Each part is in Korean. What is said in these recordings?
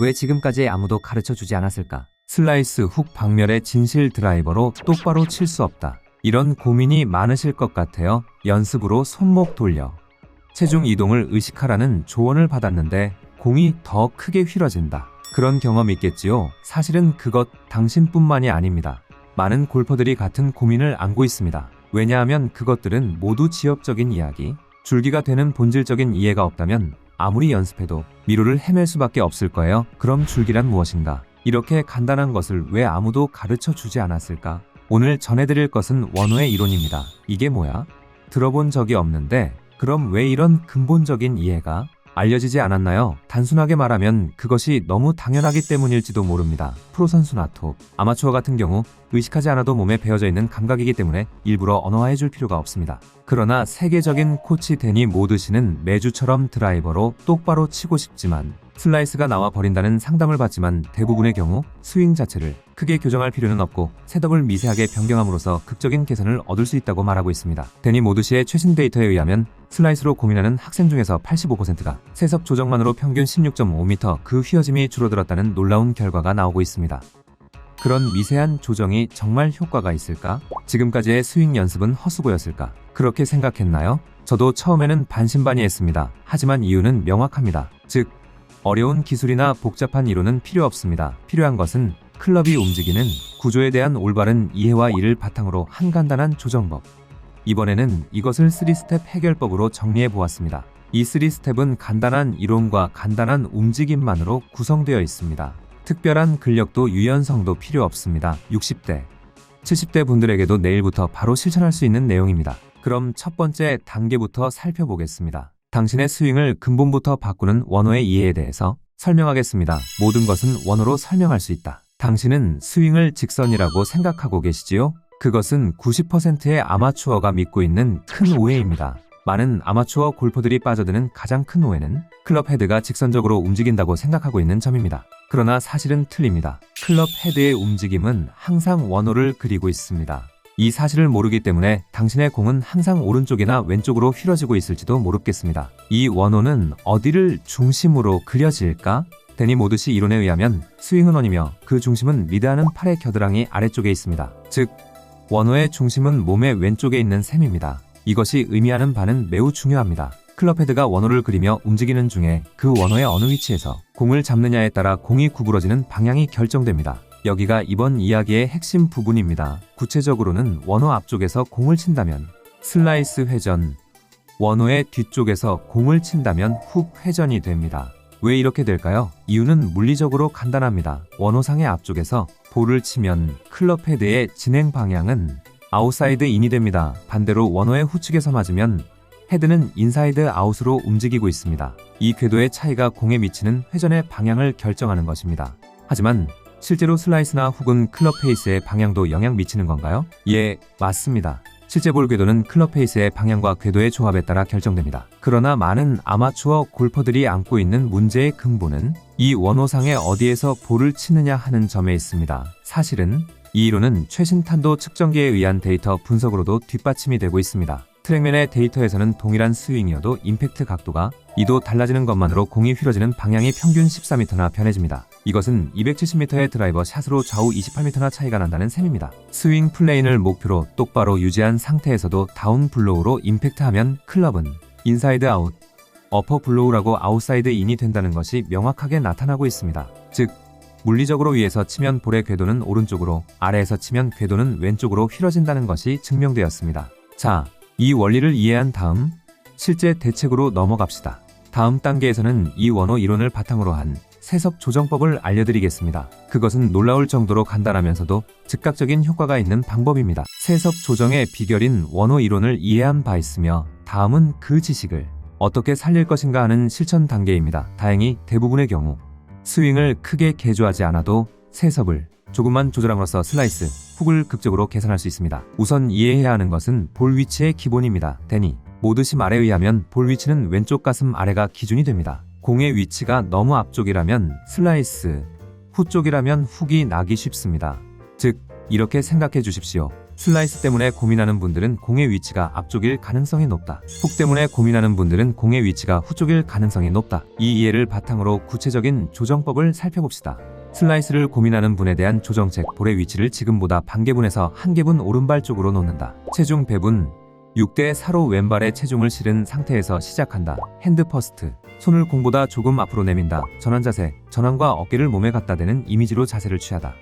왜 지금까지 아무도 가르쳐 주지 않았을까? 슬라이스 훅 박멸의 진실 드라이버로 똑바로 칠 수 없다. 이런 고민이 많으실 것 같아요. 연습으로 손목 돌려 체중 이동을 의식하라는 조언을 받았는데 공이 더 크게 휘어진다. 그런 경험 있겠지요? 사실은 그것 당신뿐만이 아닙니다. 많은 골퍼들이 같은 고민을 안고 있습니다. 왜냐하면 그것들은 모두 지엽적인 이야기, 줄기가 되는 본질적인 이해가 없다면 아무리 연습해도 미로를 헤맬 수밖에 없을 거예요. 그럼 줄기란 무엇인가? 이렇게 간단한 것을 왜 아무도 가르쳐 주지 않았을까? 오늘 전해드릴 것은 원호의 이론입니다. 이게 뭐야? 들어본 적이 없는데 그럼 왜 이런 근본적인 이해가 알려지지 않았나요? 단순하게 말하면 그것이 너무 당연하기 때문일지도 모릅니다. 프로선수나 톱, 아마추어 같은 경우 의식하지 않아도 몸에 배어져 있는 감각이기 때문에 일부러 언어화해 줄 필요가 없습니다. 그러나 세계적인 코치 데니 모드 씨는 매주처럼 드라이버로 똑바로 치고 싶지만 슬라이스가 나와 버린다는 상담을 받지만 대부분의 경우 스윙 자체를 크게 교정할 필요는 없고 셋업을 미세하게 변경함으로써 극적인 개선을 얻을 수 있다고 말하고 있습니다. 데니 모드 씨의 최신 데이터에 의하면 슬라이스로 고민하는 학생 중에서 85%가 셋업 조정만으로 평균 16.5m 그 휘어짐이 줄어들었다는 놀라운 결과가 나오고 있습니다. 그런 미세한 조정이 정말 효과가 있을까? 지금까지의 스윙 연습은 헛수고였을까? 그렇게 생각했나요? 저도 처음에는 반신반의했습니다. 하지만 이유는 명확합니다. 즉, 어려운 기술이나 복잡한 이론은 필요 없습니다. 필요한 것은 클럽이 움직이는 구조에 대한 올바른 이해와 이를 바탕으로 한 간단한 조정법. 이번에는 이것을 3스텝 해결법으로 정리해 보았습니다. 이 3스텝은 간단한 이론과 간단한 움직임만으로 구성되어 있습니다. 특별한 근력도 유연성도 필요 없습니다. 60대, 70대 분들에게도 내일부터 바로 실천할 수 있는 내용입니다. 그럼 첫 번째 단계부터 살펴보겠습니다. 당신의 스윙을 근본부터 바꾸는 원호의 이해에 대해서 설명하겠습니다. 모든 것은 원호로 설명할 수 있다. 당신은 스윙을 직선이라고 생각하고 계시지요? 그것은 90%의 아마추어가 믿고 있는 큰 오해입니다. 많은 아마추어 골퍼들이 빠져드는 가장 큰 오해는 클럽 헤드가 직선적으로 움직인다고 생각하고 있는 점입니다. 그러나 사실은 틀립니다. 클럽 헤드의 움직임은 항상 원호를 그리고 있습니다. 이 사실을 모르기 때문에 당신의 공은 항상 오른쪽이나 왼쪽으로 휘어지고 있을지도 모르겠습니다. 이 원호는 어디를 중심으로 그려질까? 데니 모드 씨 이론에 의하면 스윙은 원이며 그 중심은 리드하는 팔의 겨드랑이 아래쪽에 있습니다. 즉, 원호의 중심은 몸의 왼쪽에 있는 셈입니다. 이것이 의미하는 바는 매우 중요합니다. 클럽 헤드가 원호를 그리며 움직이는 중에 그 원호의 어느 위치에서 공을 잡느냐에 따라 공이 구부러지는 방향이 결정됩니다. 여기가 이번 이야기의 핵심 부분입니다. 구체적으로는 원호 앞쪽에서 공을 친다면 슬라이스 회전, 원호의 뒤쪽에서 공을 친다면 훅 회전이 됩니다. 왜 이렇게 될까요? 이유는 물리적으로 간단합니다. 원호상의 앞쪽에서 볼을 치면 클럽 헤드의 진행 방향은 아웃사이드 인이 됩니다. 반대로 원호의 후측에서 맞으면 헤드는 인사이드 아웃으로 움직이고 있습니다. 이 궤도의 차이가 공에 미치는 회전의 방향을 결정하는 것입니다. 하지만 실제로 슬라이스나 훅은 클럽 페이스의 방향도 영향 미치는 건가요? 예, 맞습니다. 실제 볼 궤도는 클럽 페이스의 방향과 궤도의 조합에 따라 결정됩니다. 그러나 많은 아마추어 골퍼들이 안고 있는 문제의 근본은 이 원호상에 어디에서 볼을 치느냐 하는 점에 있습니다. 사실은 이 이론은 최신 탄도 측정기에 의한 데이터 분석으로도 뒷받침이 되고 있습니다. 트랙맨의 데이터에서는 동일한 스윙이어도 임팩트 각도가 2도 달라지는 것만으로 공이 휘어지는 방향이 평균 14m나 변해집니다. 이것은 270m의 드라이버 샷으로 좌우 28m나 차이가 난다는 셈입니다. 스윙 플레인을 목표로 똑바로 유지한 상태에서도 다운 블로우로 임팩트하면 클럽은 인사이드 아웃, 어퍼 블로우라고 아웃사이드 인이 된다는 것이 명확하게 나타나고 있습니다. 즉, 물리적으로 위에서 치면 볼의 궤도는 오른쪽으로, 아래에서 치면 궤도는 왼쪽으로 휘어진다는 것이 증명되었습니다. 자, 이 원리를 이해한 다음 실제 대책으로 넘어갑시다. 다음 단계에서는 이 원호 이론을 바탕으로 한 셋업 조정법을 알려드리겠습니다. 그것은 놀라울 정도로 간단하면서도 즉각적인 효과가 있는 방법입니다. 셋업 조정의 비결인 원호 이론을 이해한 바 있으며 다음은 그 지식을 어떻게 살릴 것인가 하는 실천 단계입니다. 다행히 대부분의 경우 스윙을 크게 개조하지 않아도 셋업을 조금만 조절함으로써 슬라이스, 훅을 극적으로 개선할 수 있습니다. 우선 이해해야 하는 것은 볼 위치의 기본입니다. 데니 모드 씨 말에 의하면 볼 위치는 왼쪽 가슴 아래가 기준이 됩니다. 공의 위치가 너무 앞쪽이라면 슬라이스, 후 쪽이라면 훅이 나기 쉽습니다. 즉, 이렇게 생각해 주십시오. 슬라이스 때문에 고민하는 분들은 공의 위치가 앞쪽일 가능성이 높다. 훅 때문에 고민하는 분들은 공의 위치가 후쪽일 가능성이 높다. 이 이해를 바탕으로 구체적인 조정법을 살펴봅시다. 슬라이스를 고민하는 분에 대한 조정책, 볼의 위치를 지금보다 반개분에서 한개분 오른발 쪽으로 놓는다. 체중 배분 6대 4로 왼발에 체중을 실은 상태에서 시작한다. 핸드 퍼스트 손을 공보다 조금 앞으로 내민다. 전환 자세 전환과 어깨를 몸에 갖다 대는 이미지로 자세를 취하다.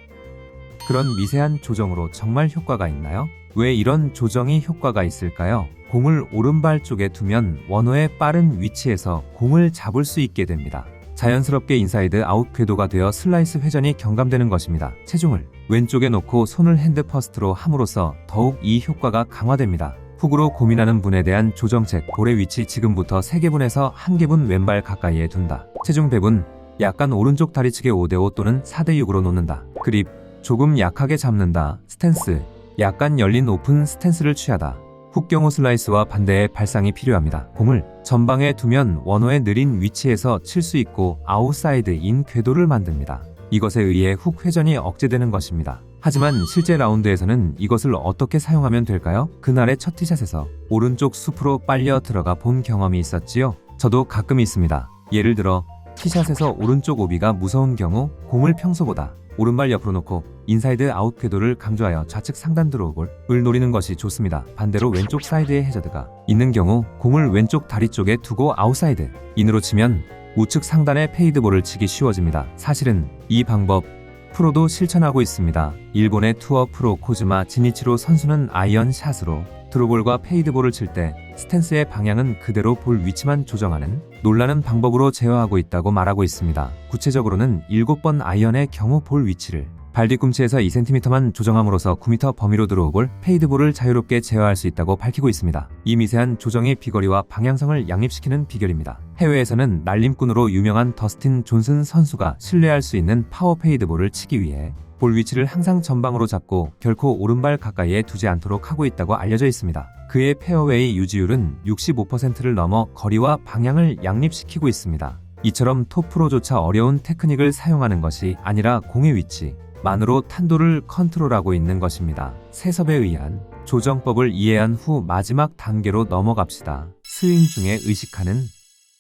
그런 미세한 조정으로 정말 효과가 있나요? 왜 이런 조정이 효과가 있을까요? 공을 오른발 쪽에 두면 원호의 빠른 위치에서 공을 잡을 수 있게 됩니다. 자연스럽게 인사이드 아웃 궤도가 되어 슬라이스 회전이 경감되는 것입니다. 체중을 왼쪽에 놓고 손을 핸드 퍼스트로 함으로써 더욱 이 효과가 강화됩니다. 훅으로 고민하는 분에 대한 조정책, 볼의 위치 지금부터 3개분에서 1개분 왼발 가까이에 둔다. 체중 배분 약간 오른쪽 다리 측에 5대5 또는 4대6으로 놓는다. 그립 조금 약하게 잡는다. 스탠스 약간 열린 오픈 스탠스를 취하다. 훅 경우 슬라이스와 반대의 발상이 필요합니다. 공을 전방에 두면 원호의 느린 위치에서 칠 수 있고 아웃사이드인 궤도를 만듭니다. 이것에 의해 훅 회전이 억제되는 것입니다. 하지만 실제 라운드에서는 이것을 어떻게 사용하면 될까요? 그날의 첫 티샷에서 오른쪽 숲으로 빨려 들어가 본 경험이 있었지요. 저도 가끔 있습니다. 예를 들어 티샷에서 오른쪽 오비가 무서운 경우 공을 평소보다 오른발 옆으로 놓고 인사이드 아웃 궤도를 강조하여 좌측 상단 드로우볼을 노리는 것이 좋습니다. 반대로 왼쪽 사이드에 해저드가 있는 경우 공을 왼쪽 다리 쪽에 두고 아웃사이드 인으로 치면 우측 상단에 페이드볼을 치기 쉬워집니다. 사실은 이 방법 프로도 실천하고 있습니다. 일본의 투어 프로 코즈마 지니치로 선수는 아이언 샷으로 드로볼과 페이드볼을 칠 때 스탠스의 방향은 그대로 볼 위치만 조정하는 놀라는 방법으로 제어하고 있다고 말하고 있습니다. 구체적으로는 7번 아이언의 경우 볼 위치를 발 뒤꿈치에서 2cm만 조정함으로써 9m 범위로 들어오볼 페이드볼을 자유롭게 제어할 수 있다고 밝히고 있습니다. 이 미세한 조정의 비거리와 방향성을 양립시키는 비결입니다. 해외에서는 날림꾼으로 유명한 더스틴 존슨 선수가 신뢰할 수 있는 파워 페이드볼을 치기 위해 볼 위치를 항상 전방으로 잡고 결코 오른발 가까이에 두지 않도록 하고 있다고 알려져 있습니다. 그의 페어웨이 유지율은 65%를 넘어 거리와 방향을 양립시키고 있습니다. 이처럼 톱프로조차 어려운 테크닉을 사용하는 것이 아니라 공의 위치 만으로 탄도를 컨트롤하고 있는 것입니다. 세섭에 의한 조정법을 이해한 후 마지막 단계로 넘어갑시다. 스윙 중에 의식하는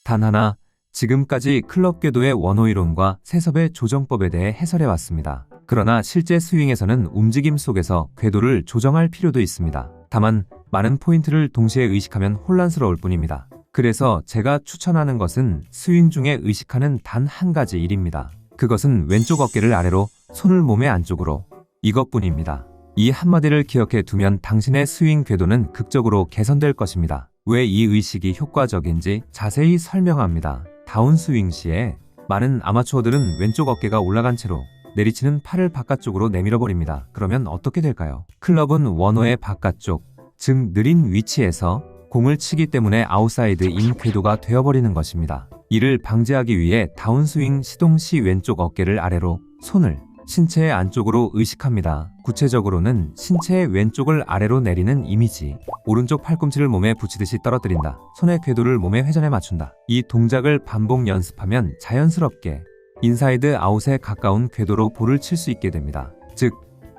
단 하나, 지금까지 클럽 궤도의 원호이론과 세섭의 조정법에 대해 해설해왔습니다. 그러나 실제 스윙에서는 움직임 속에서 궤도를 조정할 필요도 있습니다. 다만 많은 포인트를 동시에 의식하면 혼란스러울 뿐입니다. 그래서 제가 추천하는 것은 스윙 중에 의식하는 단 한 가지 일입니다. 그것은 왼쪽 어깨를 아래로, 손을 몸의 안쪽으로, 이것뿐입니다. 이 한마디를 기억해 두면 당신의 스윙 궤도는 극적으로 개선될 것입니다. 왜 이 의식이 효과적인지 자세히 설명합니다. 다운스윙 시에 많은 아마추어들은 왼쪽 어깨가 올라간 채로 내리치는 팔을 바깥쪽으로 내밀어버립니다. 그러면 어떻게 될까요? 클럽은 원호의 바깥쪽, 즉 느린 위치에서 공을 치기 때문에 아웃사이드인 궤도가 되어버리는 것입니다. 이를 방지하기 위해 다운스윙 시동 시 왼쪽 어깨를 아래로, 손을 신체의 안쪽으로 의식합니다. 구체적으로는 신체의 왼쪽을 아래로 내리는 이미지, 오른쪽 팔꿈치를 몸에 붙이듯이 떨어뜨린다. 손의 궤도를 몸의 회전에 맞춘다. 이 동작을 반복 연습하면 자연스럽게 인사이드 아웃에 가까운 궤도로 볼을 칠 수 있게 됩니다. 즉,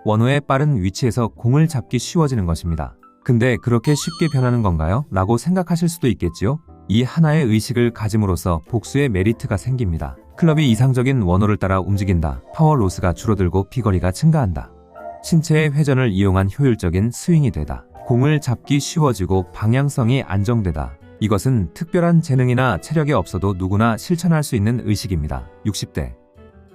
원호의 빠른 위치에서 공을 잡기 쉬워지는 것입니다. 근데 그렇게 쉽게 변하는 건가요? 라고 생각하실 수도 있겠지요? 이 하나의 의식을 가짐으로써 복수의 메리트가 생깁니다. 클럽이 이상적인 원호를 따라 움직인다. 파워 로스가 줄어들고 비거리가 증가한다. 신체의 회전을 이용한 효율적인 스윙이 되다. 공을 잡기 쉬워지고 방향성이 안정되다. 이것은 특별한 재능이나 체력이 없어도 누구나 실천할 수 있는 의식입니다. 60대,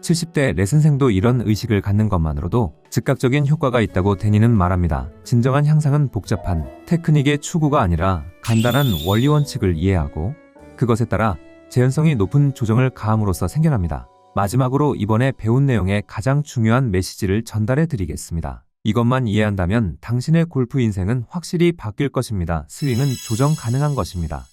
70대 레슨생도 이런 의식을 갖는 것만으로도 즉각적인 효과가 있다고 데니는 말합니다. 진정한 향상은 복잡한 테크닉의 추구가 아니라 간단한 원리 원칙을 이해하고 그것에 따라 재현성이 높은 조정을 가함으로써 생겨납니다. 마지막으로 이번에 배운 내용의 가장 중요한 메시지를 전달해 드리겠습니다. 이것만 이해한다면 당신의 골프 인생은 확실히 바뀔 것입니다. 스윙은 조정 가능한 것입니다.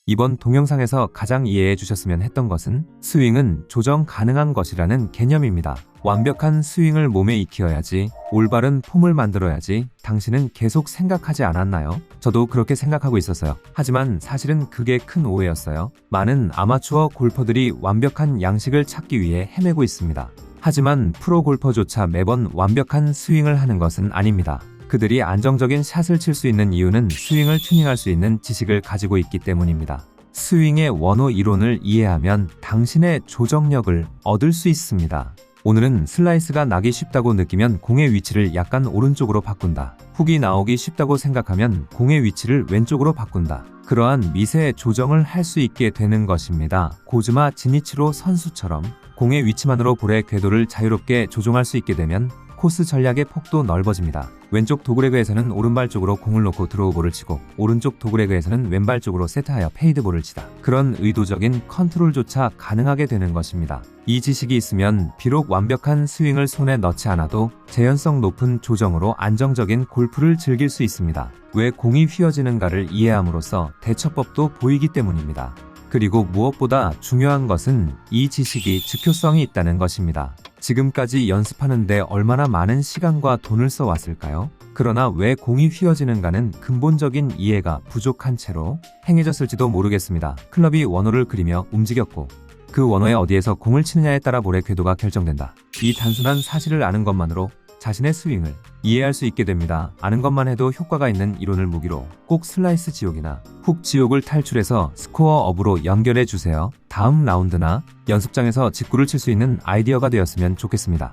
이번 동영상에서 가장 이해해 주셨으면 했던 것은 스윙은 조정 가능한 것이라는 개념입니다. 완벽한 스윙을 몸에 익혀야지, 올바른 폼을 만들어야지 당신은 계속 생각하지 않았나요? 저도 그렇게 생각하고 있었어요. 하지만 사실은 그게 큰 오해였어요. 많은 아마추어 골퍼들이 완벽한 양식을 찾기 위해 헤매고 있습니다. 하지만 프로 골퍼조차 매번 완벽한 스윙을 하는 것은 아닙니다. 그들이 안정적인 샷을 칠 수 있는 이유는 스윙을 튜닝할 수 있는 지식을 가지고 있기 때문입니다. 스윙의 원호 이론을 이해하면 당신의 조정력을 얻을 수 있습니다. 오늘은 슬라이스가 나기 쉽다고 느끼면 공의 위치를 약간 오른쪽으로 바꾼다. 훅이 나오기 쉽다고 생각하면 공의 위치를 왼쪽으로 바꾼다. 그러한 미세 조정을 할 수 있게 되는 것입니다. 고즈마 지니치로 선수처럼 공의 위치만으로 볼의 궤도를 자유롭게 조종할 수 있게 되면 코스 전략의 폭도 넓어집니다. 왼쪽 도그레그에서는 오른발 쪽으로 공을 놓고 드로우볼을 치고 오른쪽 도그레그에서는 왼발 쪽으로 세트하여 페이드볼을 치다. 그런 의도적인 컨트롤조차 가능하게 되는 것입니다. 이 지식이 있으면 비록 완벽한 스윙을 손에 넣지 않아도 재현성 높은 조정으로 안정적인 골프를 즐길 수 있습니다. 왜 공이 휘어지는가를 이해함으로써 대처법도 보이기 때문입니다. 그리고 무엇보다 중요한 것은 이 지식이 즉효성이 있다는 것입니다. 지금까지 연습하는데 얼마나 많은 시간과 돈을 써왔을까요? 그러나 왜 공이 휘어지는가는 근본적인 이해가 부족한 채로 행해졌을지도 모르겠습니다. 클럽이 원호를 그리며 움직였고 그 원호의 어디에서 공을 치느냐에 따라 볼의 궤도가 결정된다. 이 단순한 사실을 아는 것만으로 자신의 스윙을 이해할 수 있게 됩니다. 아는 것만 해도 효과가 있는 이론을 무기로 꼭 슬라이스 지옥이나 훅 지옥을 탈출해서 스코어 업으로 연결해 주세요. 다음 라운드나 연습장에서 직구를 칠 수 있는 아이디어가 되었으면 좋겠습니다.